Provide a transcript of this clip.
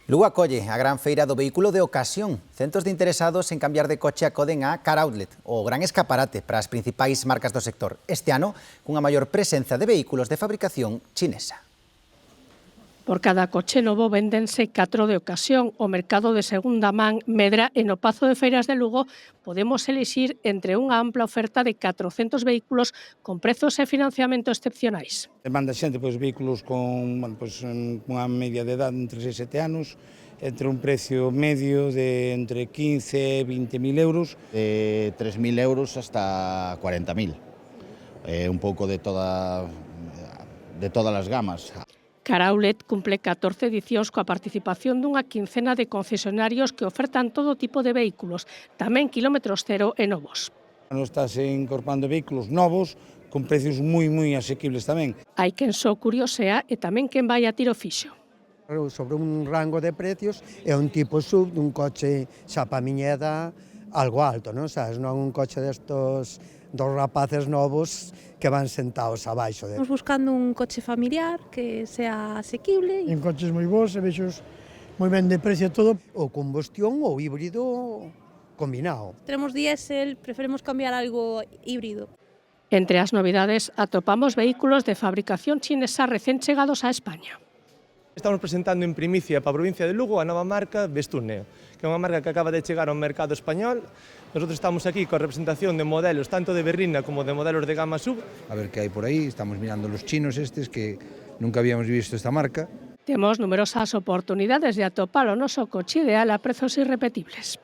Lugo acolle a gran feira do vehículo de ocasión. Centos de interesados en cambiar de coche acoden a Car Outlet, o gran escaparate para as principais marcas do sector. Este ano, cunha maior presenza de vehículos de fabricación chinesa. Por cada coche novo véndense 4 de ocasión. O mercado de segunda man medra e no Pazo de Feiras de Lugo podemos elixir entre unha ampla oferta de 400 vehículos con prezos e financiamento excepcionais. Demanda xente vehículos con unha media de edad entre 6 e 7 anos, entre un precio medio de entre 15 e 20.000 euros. De 3.000 euros hasta 40.000, un pouco de todas as gamas. Car Outlet cumple 14 edicións coa participación dunha quincena de concesionarios que ofertan todo tipo de vehículos, tamén kilómetros cero e novos. Estás incorporando vehículos novos con precios moi asequibles tamén. Hai quen só curiosea e tamén quen vai a tiro fixo. Sobre un rango de precios é un tipo sub dun coche xa pa miña edad algo alto, non sabes, non un coche destos dos rapaces novos que van sentados abaixo. Estamos buscando un coche familiar que sea asequible. En coches moi bons, e vexos moi ben de precio todo. O combustión ou híbrido combinado. Tenemos diésel, preferimos cambiar algo híbrido. Entre as novidades atopamos vehículos de fabricación chinesa recén chegados a España. Estamos presentando en primicia para a provincia de Lugo a nova marca Bestúneo, que é unha marca que acaba de chegar ao mercado español. Nosotros estamos aquí coa representación de modelos tanto de berrina como de modelos de gama sub. A ver que hai por aí, estamos mirando los chinos estes que nunca habíamos visto esta marca. Temos numerosas oportunidades de atopar o noso coche ideal a prezos irrepetibles.